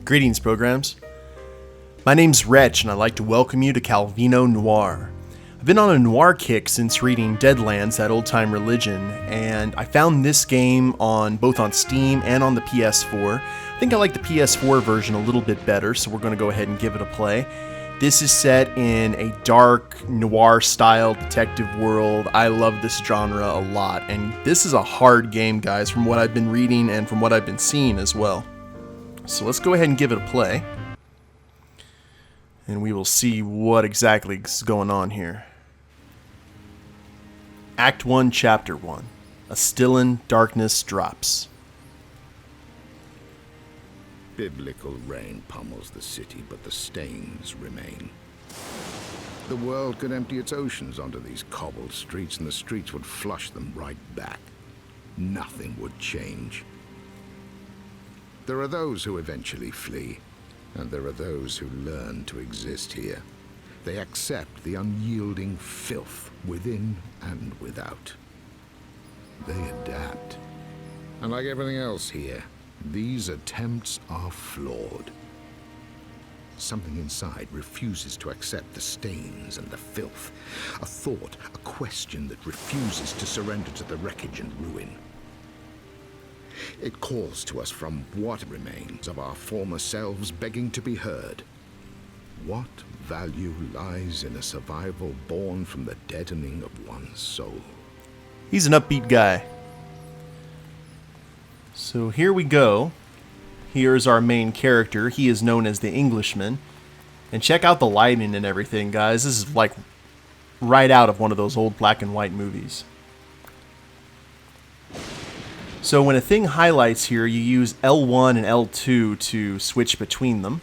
Greetings, programs. My name's Wretch, and I'd like to welcome you to Calvino Noir. I've been on a noir kick since reading Deadlands, that old-time religion, and I found this game both on Steam and on the PS4. I think I like the PS4 version a little bit better, so we're going to go ahead and give it a play. This is set in a dark, noir-style detective world. I love this genre a lot, and this is a hard game, guys, from what I've been reading and from what I've been seeing as well. So let's go ahead and give it a play, and we will see what exactly is going on here. Act 1, Chapter 1. A Stillen Darkness Drops. Biblical rain pummels the city, but the stains remain. The world could empty its oceans onto these cobbled streets, and the streets would flush them right back. Nothing would change. There are those who eventually flee, and there are those who learn to exist here. They accept the unyielding filth within and without. They adapt. And like everything else here, these attempts are flawed. Something inside refuses to accept the stains and the filth. A thought, a question that refuses to surrender to the wreckage and ruin. It calls to us from what remains of our former selves, begging to be heard. What value lies in a survival born from the deadening of one's soul? He's an upbeat guy. So here we go. Here's our main character. He is known as the Englishman. And check out the lighting and everything, guys. This is like right out of one of those old black and white movies. So when a thing highlights here, you use L1 and L2 to switch between them.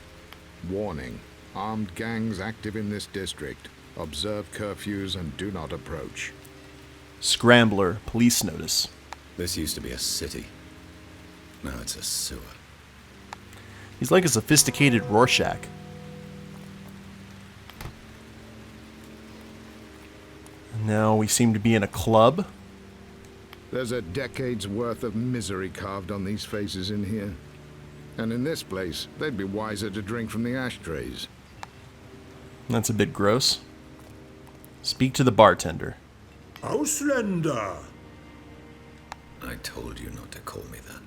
Warning. Armed gangs active in this district. Observe curfews and do not approach. Scrambler, police notice. This used to be a city. Now it's a sewer. He's like a sophisticated Rorschach. And now we seem to be in a club. There's a decade's worth of misery carved on these faces in here. And in this place, they'd be wiser to drink from the ashtrays. That's a bit gross. Speak to the bartender. Ausländer! I told you not to call me that.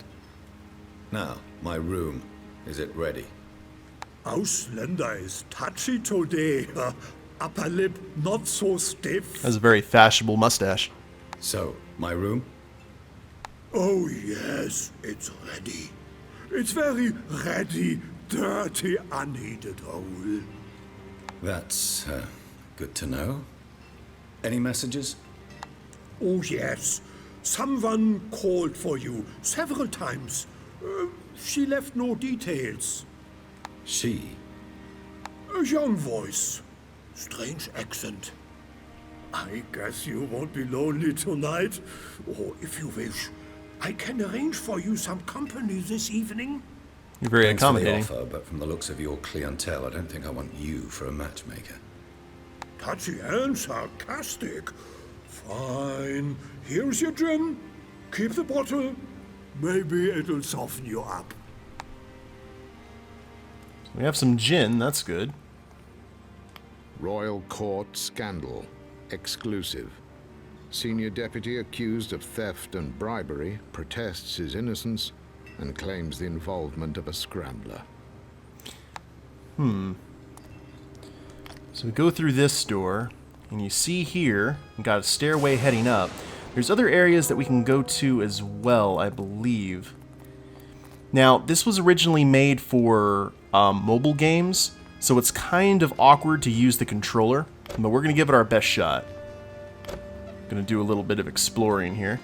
Now, my room. Is it ready? Ausländer is touchy today. Upper lip not so stiff. Has a very fashionable mustache. So, my room? Oh yes, it's ready. It's very ready, dirty, unheated hole. That's, good to know. Any messages? Oh yes, someone called for you several times. She left no details. She? A young voice, strange accent. I guess you won't be lonely tonight. Or if you wish, I can arrange for you some company this evening. You're very Thanks for the accommodating. offer, but from the looks of your clientele, I don't think I want you for a matchmaker. Touchy and sarcastic. Fine. Here's your gin. Keep the bottle. Maybe it'll soften you up. We have some gin, that's good. Royal Court scandal. Exclusive. Senior deputy accused of theft and bribery protests his innocence and claims the involvement of a scrambler. So we go through this door, and you see here, we got a stairway heading up. There's other areas that we can go to as well, I believe. Now, this was originally made for mobile games, so it's kind of awkward to use the controller, but we're going to give it our best shot. Going to do a little bit of exploring here.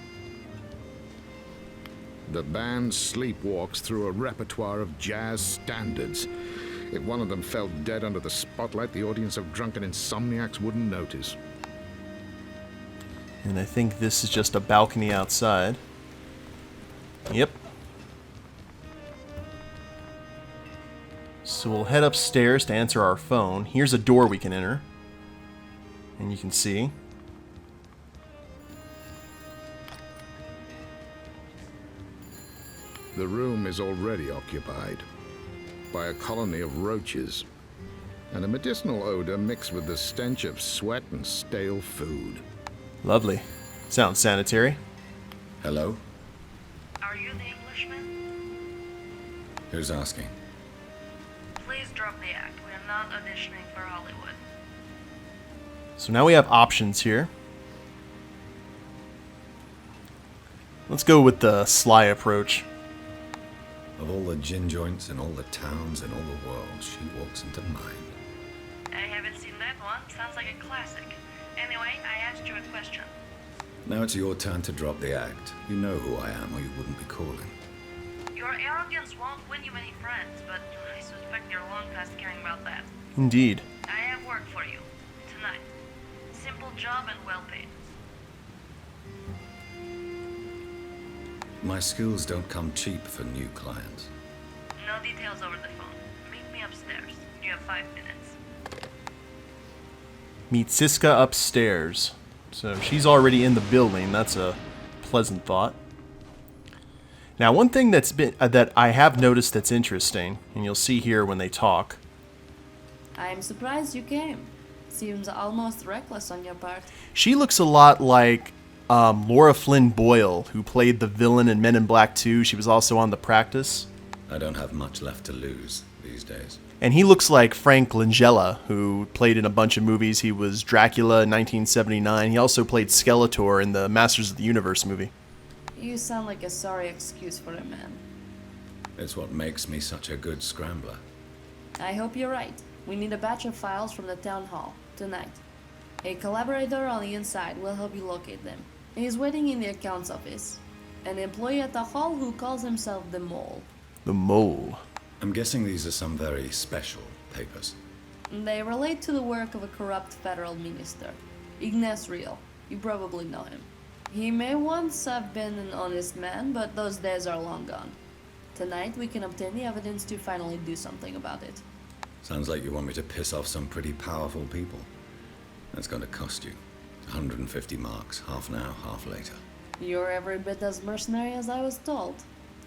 The band sleepwalks through a repertoire of jazz standards. If one of them fell dead under the spotlight, the audience of drunken insomniacs wouldn't notice. And I think this is just a balcony outside. Yep. So we'll head upstairs to answer our phone. Here's a door we can enter. And you can see. The room is already occupied. by a colony of roaches, and a medicinal odor mixed with the stench of sweat and stale food. Lovely. Sounds sanitary. Hello? Are you the Englishman? Who's asking? Please drop the act. We are not auditioning for Hollywood. So now we have options here. Let's go with the sly approach. Of all the gin joints in all the towns in all the world, she walks into mine. I haven't seen that one. Sounds like a classic. Anyway, I asked you a question. Now it's your turn to drop the act. You know who I am, or you wouldn't be calling. Your arrogance won't win you many friends, but I suspect you're long past caring about that. Indeed. I have work for you. Tonight. Simple job and well paid. My skills don't come cheap for new clients. No details over the phone. Meet me upstairs. You have 5 minutes. Meet Siska upstairs. So she's already in the building. That's a pleasant thought. Now, one thing that I have noticed that's interesting, and you'll see here when they talk. I'm surprised you came. Seems almost reckless on your part. She looks a lot like Laura Flynn Boyle, who played the villain in Men in Black 2. She was also on The Practice. I don't have much left to lose these days. And he looks like Frank Langella, who played in a bunch of movies. He was Dracula in 1979. He also played Skeletor in the Masters of the Universe movie. You sound like a sorry excuse for a man. It's what makes me such a good scrambler. I hope you're right. We need a batch of files from the town hall, tonight. A collaborator on the inside will help you locate them. He's waiting in the accounts office. An employee at the hall who calls himself the Mole. The Mole. I'm guessing these are some very special papers. They relate to the work of a corrupt federal minister, Ignace Real. You probably know him. He may once have been an honest man, but those days are long gone. Tonight we can obtain the evidence to finally do something about it. Sounds like you want me to piss off some pretty powerful people. That's going to cost you 150 marks, half now, half later. You're every bit as mercenary as I was told.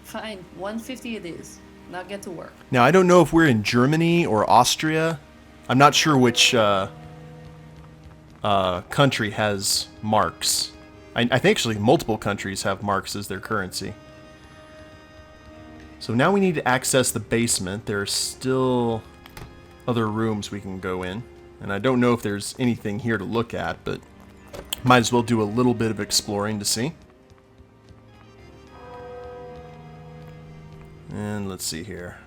Fine, 150 it is. Now get to work. Now, I don't know if we're in Germany or Austria. I'm not sure which country has marks. I think actually multiple countries have marks as their currency. So now we need to access the basement. There are still other rooms we can go in. And I don't know if there's anything here to look at, but might as well do a little bit of exploring to see. And let's see here.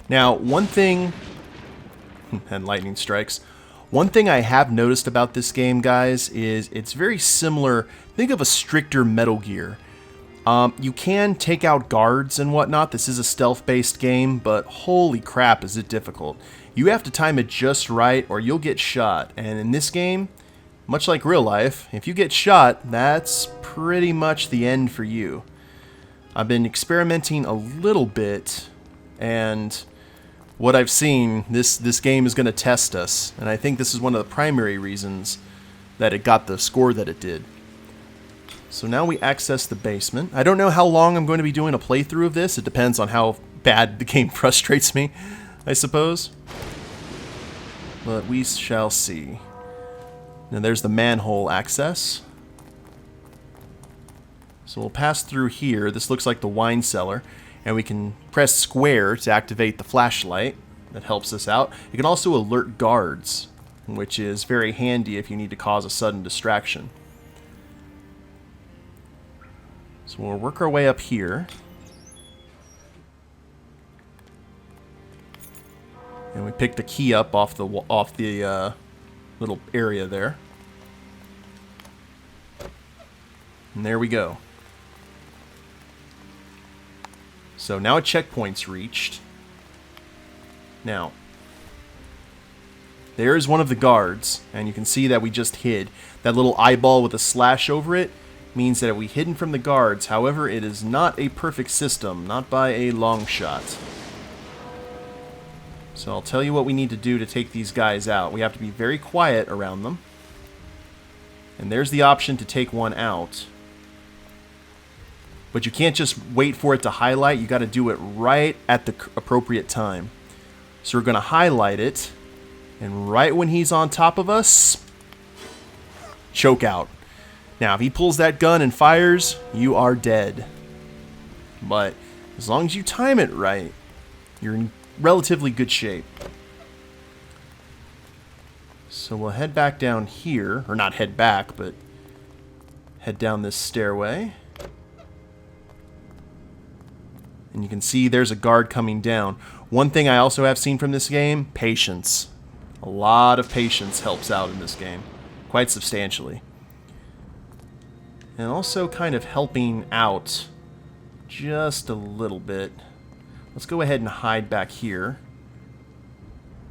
Now, one thing... and lightning strikes. One thing I have noticed about this game, guys, is it's very similar. Think of a stricter Metal Gear. You can take out guards and whatnot. This is a stealth-based game, but holy crap is it difficult. You have to time it just right or you'll get shot. And in this game, much like real life, if you get shot, that's pretty much the end for you. I've been experimenting a little bit, and what I've seen, this game is going to test us. And I think this is one of the primary reasons that it got the score that it did. So now we access the basement. I don't know how long I'm going to be doing a playthrough of this. It depends on how bad the game frustrates me, I suppose. But we shall see. Now there's the manhole access. So we'll pass through here. This looks like the wine cellar. And we can press square to activate the flashlight. That helps us out. It can also alert guards, which is very handy if you need to cause a sudden distraction. So we'll work our way up here. And we pick the key up off the little area there. And there we go. So now a checkpoint's reached. Now, there's one of the guards, and you can see that we just hid. That little eyeball with a slash over it means that we hidden from the guards. However, it is not a perfect system, not by a long shot. So I'll tell you what we need to do to take these guys out. We have to be very quiet around them. And there's the option to take one out. But you can't just wait for it to highlight. You got to do it right at the appropriate time. So we're going to highlight it. And right when he's on top of us, choke out. Now, if he pulls that gun and fires, you are dead. But as long as you time it right, you're in relatively good shape. So we'll head back down here. Or not head back, but head down this stairway. And you can see there's a guard coming down. One thing I also have seen from this game, patience. A lot of patience helps out in this game. Quite substantially. And also kind of helping out just a little bit. Let's go ahead and hide back here.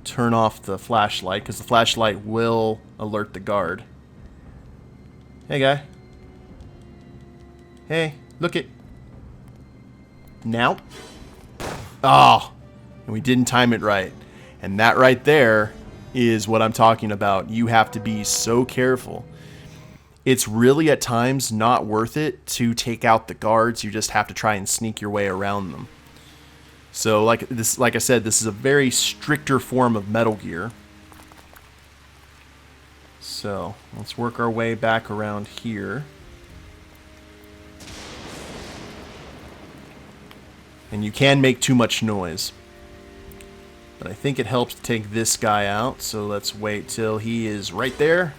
Turn off the flashlight, because the flashlight will alert the guard. Hey, guy. Hey, look it. Now. Oh, and we didn't time it right. And that right there is what I'm talking about. You have to be so careful. It's really at times not worth it to take out the guards. You just have to try and sneak your way around them. So like I said, this is a very stricter form of Metal Gear. So let's work our way back around here. And you can make too much noise. But I think it helps to take this guy out. So let's wait till he is right there.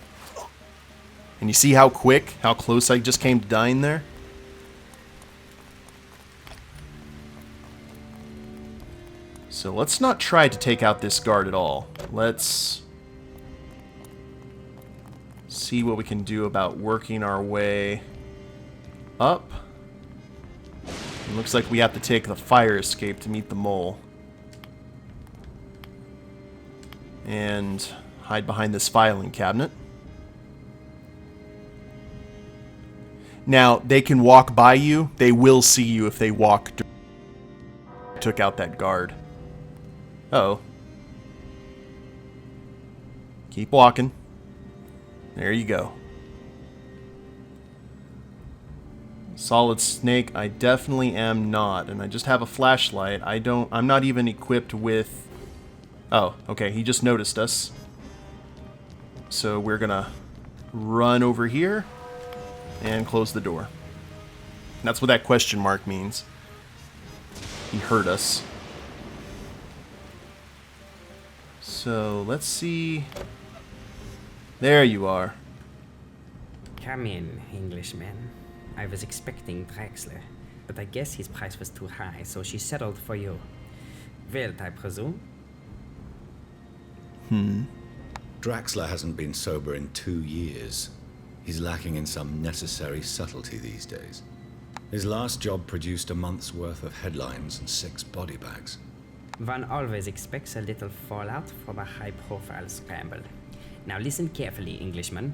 And you see how quick, how close I just came to dying there? So let's not try to take out this guard at all. Let's see what we can do about working our way up. It looks like we have to take the fire escape to meet the mole. And hide behind this filing cabinet. Now, they can walk by you. They will see you if they walk. Took out that guard. Uh-oh. Keep walking. There you go. Solid Snake, I definitely am not. And I just have a flashlight. I'm not even equipped with... Oh, okay, he just noticed us. So we're gonna run over here and close the door. That's what that question mark means. He heard us. So, let's see... There you are. Come in, Englishman. I was expecting Draxler, but I guess his price was too high, so she settled for you. Wilt, I presume? Draxler hasn't been sober in 2 years. He's lacking in some necessary subtlety these days. His last job produced a month's worth of headlines and 6 body bags. One always expects a little fallout from a high-profile scramble. Now listen carefully, Englishman.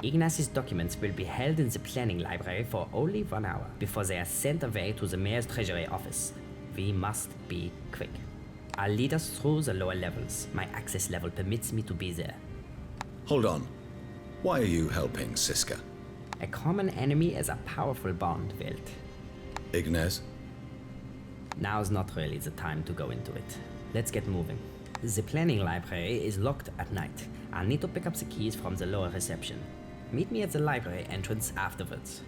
Ignaz's documents will be held in the planning library for only 1 hour before they are sent away to the mayor's treasury office. We must be quick. I'll lead us through the lower levels. My access level permits me to be there. Hold on. Why are you helping Siska? A common enemy is a powerful bond, Wilt. Ignaz? Now's not really the time to go into it. Let's get moving. The planning library is locked at night. I'll need to pick up the keys from the lower reception. Meet me at the library entrance afterwards.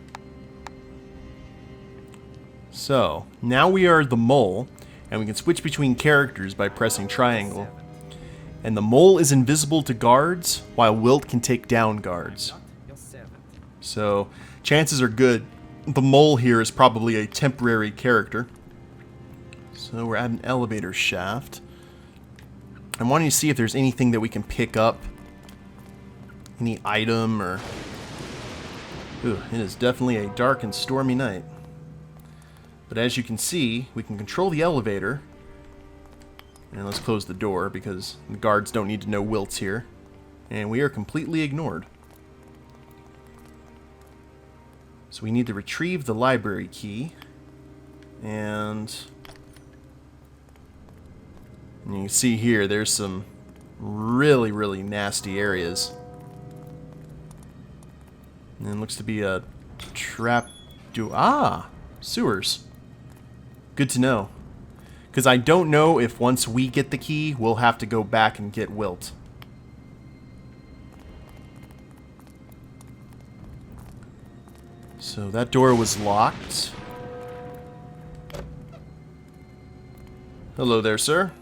So, now we are the mole, and we can switch between characters by pressing triangle. And the mole is invisible to guards, while Wilt can take down guards. So, chances are good the mole here is probably a temporary character. So we're at an elevator shaft. I'm wanting to see if there's anything that we can pick up. Any item or... Ooh, it is definitely a dark and stormy night. But as you can see, we can control the elevator. And let's close the door because the guards don't need to know Wilt's here. And we are completely ignored. So we need to retrieve the library key. And you can see here, there's some really, really nasty areas. And it looks to be a trap door. Ah! Sewers. Good to know. Because I don't know if once we get the key, we'll have to go back and get Wilt. So that door was locked. Hello there, sir.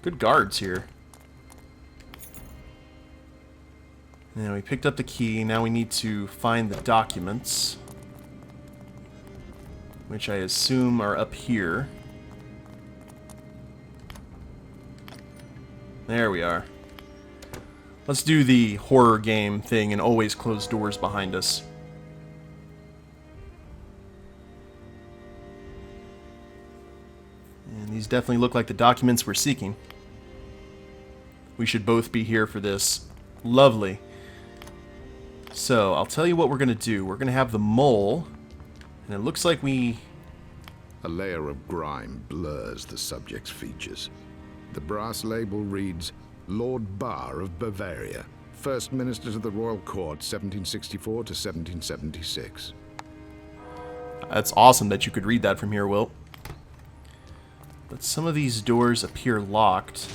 Good guards here. Now we picked up the key. Now we need to find the documents, which I assume are up here. There we are. Let's do the horror game thing and always close doors behind us. And these definitely look like the documents we're seeking. We should both be here for this. Lovely. So, I'll tell you what we're going to do. We're going to have the mole, and it looks like we... A layer of grime blurs the subject's features. The brass label reads, Lord Bar of Bavaria, First Minister to the Royal Court, 1764 to 1776. That's awesome that you could read that from here, Wilt. But some of these doors appear locked,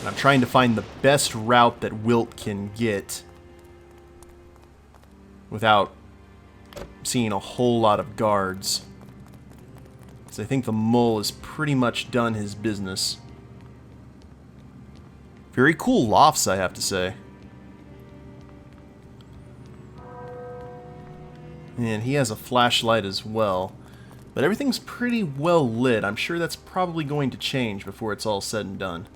and I'm trying to find the best route that Wilt can get without seeing a whole lot of guards. Because I think the mole has pretty much done his business. Very cool lofts, I have to say. And he has a flashlight as well. But everything's pretty well lit. I'm sure that's probably going to change before it's all said and done.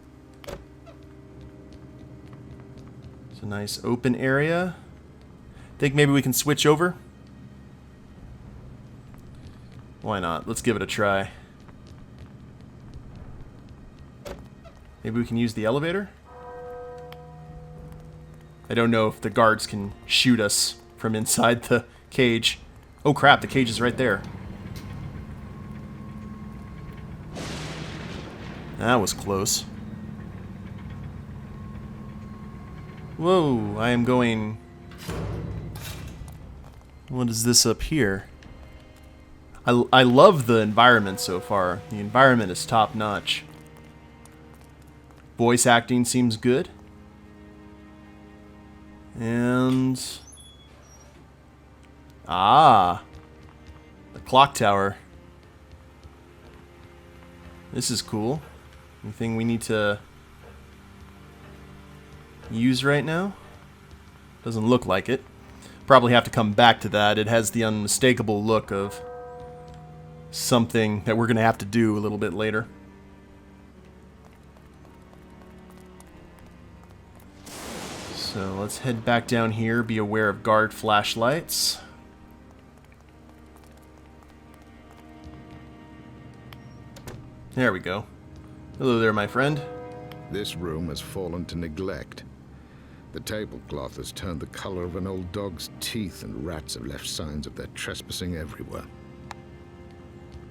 It's a nice open area. Think maybe we can switch over? Why not? Let's give it a try. Maybe we can use the elevator? I don't know if the guards can shoot us from inside the cage. Oh crap, the cage is right there. That was close. Whoa, I am going... What is this up here? I love the environment so far. The environment is top-notch. Voice acting seems good. And... Ah! The clock tower. This is cool. Anything we need to use right now? Doesn't look like it. Probably have to come back to that. It has the unmistakable look of something that we're going to have to do a little bit later. So let's head back down here. Be aware of guard flashlights. There we go. Hello there, my friend. This room has fallen to neglect. The tablecloth has turned the color of an old dog's teeth, and rats have left signs of their trespassing everywhere.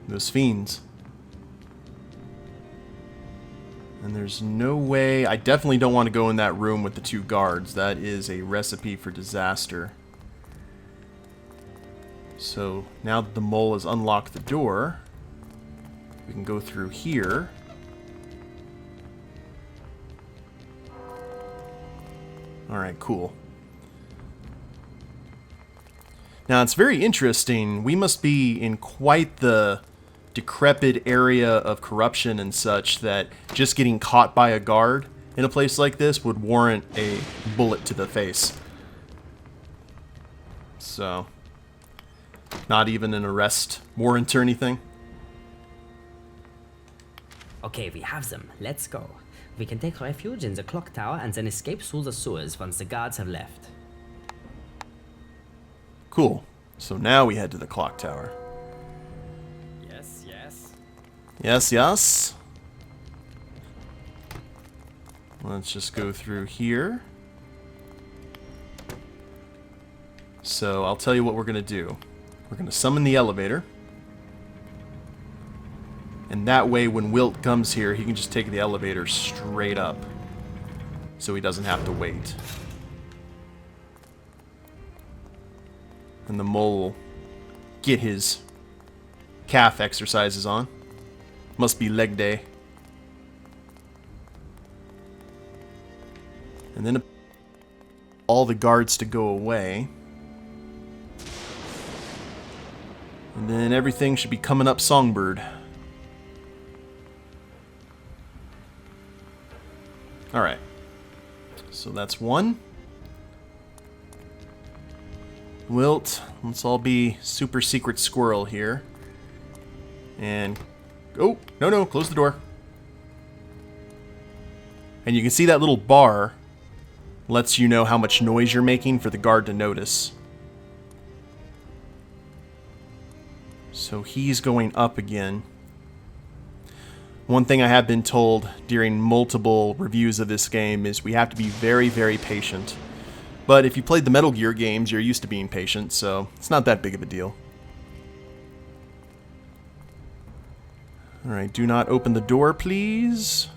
Those fiends. And there's no way... I definitely don't want to go in that room with the two guards. That is a recipe for disaster. So, now that the mole has unlocked the door, we can go through here. Alright, cool. Now, it's very interesting. We must be in quite the decrepit area of corruption and such that just getting caught by a guard in a place like this would warrant a bullet to the face. So, not even an arrest warrant or anything. Okay, we have them. Let's go. We can take refuge in the clock tower and then escape through the sewers once the guards have left. Cool. So now we head to the clock tower. Yes, yes. Yes, yes. Let's just go through here. So I'll tell you what we're going to do. We're going to summon the elevator. And that way, when Wilt comes here, he can just take the elevator straight up. So he doesn't have to wait. And the mole will get his calf exercises on. Must be leg day. And then all the guards to go away. And then everything should be coming up Songbird. Alright. So that's one. Wilt, let's all be super secret squirrel here. And... oh, no, close the door. And you can see that little bar lets you know how much noise you're making for the guard to notice. So he's going up again. One thing I have been told during multiple reviews of this game is we have to be very, very patient. But if you played the Metal Gear games, you're used to being patient, so it's not that big of a deal. Alright, do not open the door, please.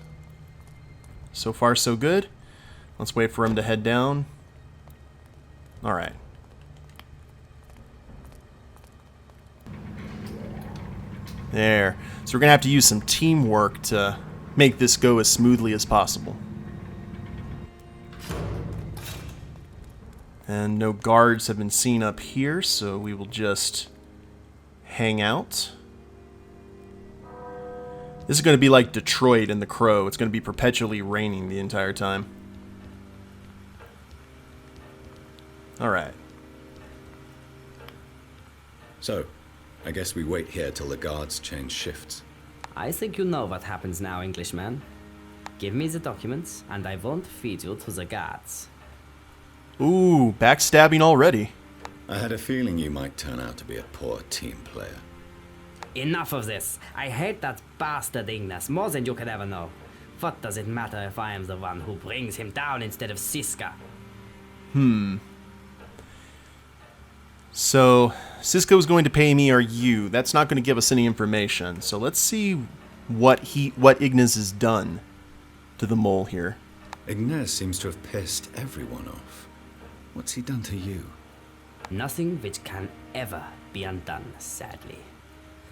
So far, so good. Let's wait for him to head down. Alright. There. So we're going to have to use some teamwork to make this go as smoothly as possible. And no guards have been seen up here, so we will just hang out. This is going to be like Detroit and The Crow. It's going to be perpetually raining the entire time. Alright. So, I guess we wait here till the guards change shifts. I think you know what happens now, Englishman. Give me the documents, and I won't feed you to the guards. Ooh, backstabbing already. I had a feeling you might turn out to be a poor team player. Enough of this. I hate that bastard Ignas more than you could ever know. What does it matter if I am the one who brings him down instead of Siska? So, Cisco's going to pay me or you. That's not going to give us any information. So let's see what Ignas has done to the mole here. Ignace seems to have pissed everyone off. What's he done to you? Nothing which can ever be undone, sadly.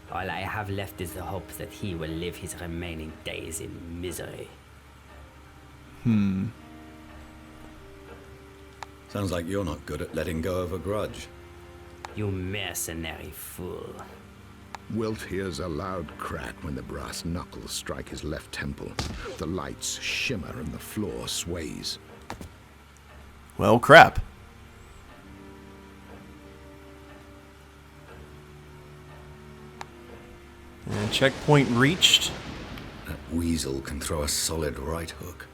All I have left is the hope that he will live his remaining days in misery. Sounds like you're not good at letting go of a grudge. You mercenary fool. Wilt hears a loud crack when the brass knuckles strike his left temple. The lights shimmer and the floor sways. Well, crap. And checkpoint reached. That weasel can throw a solid right hook.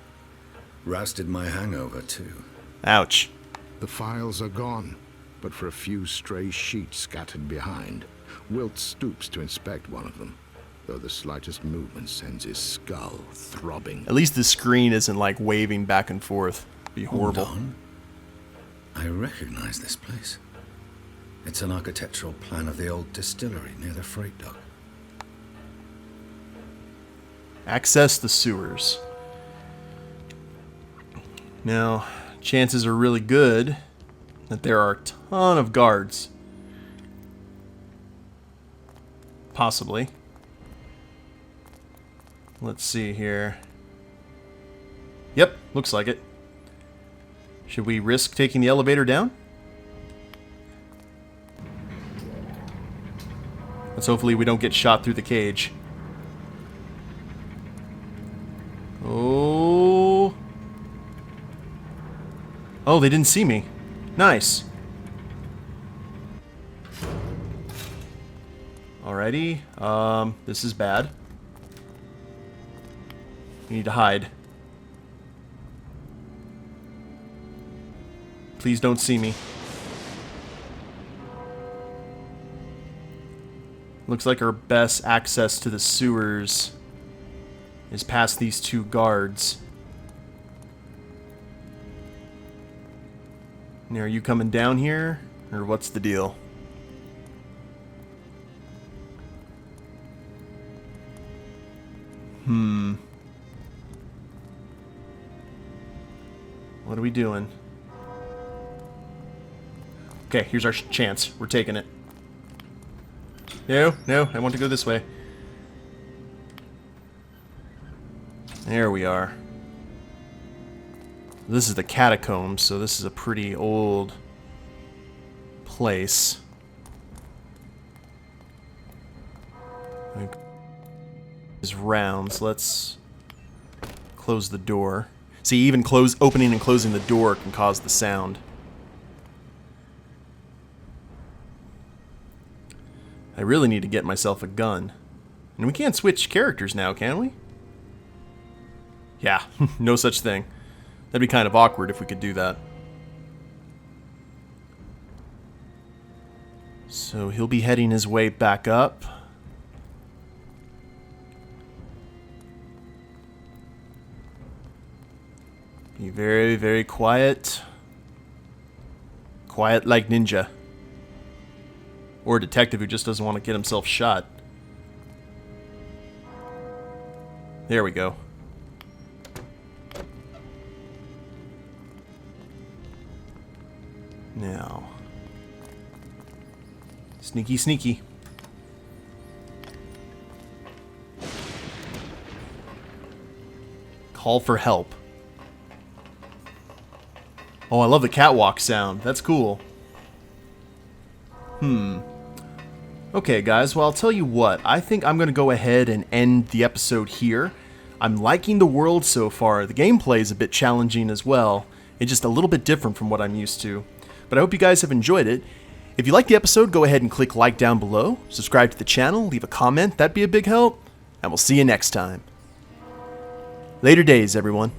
Rousted my hangover, too. Ouch. The files are gone, but for a few stray sheets scattered behind. Wilt stoops to inspect one of them, though the slightest movement sends his skull throbbing. At least the screen isn't like waving back and forth. It'd be horrible. Hold on. I recognize this place. It's an architectural plan of the old distillery near the freight dock. Access the sewers. Now, chances are really good that there are a ton of guards. Possibly. Let's see here. Yep, looks like it. Should we risk taking the elevator down? Let's hopefully we don't get shot through the cage. Oh. Oh, they didn't see me. Nice. Alrighty. This is bad. We need to hide. Please don't see me. Looks like our best access to the sewers is past these two guards. Now, are you coming down here, or what's the deal? What are we doing? Okay, here's our chance. We're taking it. No, no, I want to go this way. There we are. This is the catacombs, so this is a pretty old place. Is rounds. Let's close the door. See, even opening and closing the door can cause the sound. I really need to get myself a gun. And we can't switch characters now, can we? Yeah, no such thing. That'd be kind of awkward if we could do that. So he'll be heading his way back up. Be very, very quiet. Quiet like ninja. Or a detective who just doesn't want to get himself shot. There we go. Now. Sneaky, sneaky. Call for help. Oh, I love the catwalk sound. That's cool. Okay, guys, well, I'll tell you what. I think I'm going to go ahead and end the episode here. I'm liking the world so far. The gameplay is a bit challenging as well. It's just a little bit different from what I'm used to. But I hope you guys have enjoyed it. If you liked the episode, go ahead and click like down below. Subscribe to the channel. Leave a comment. That'd be a big help. And we'll see you next time. Later days, everyone.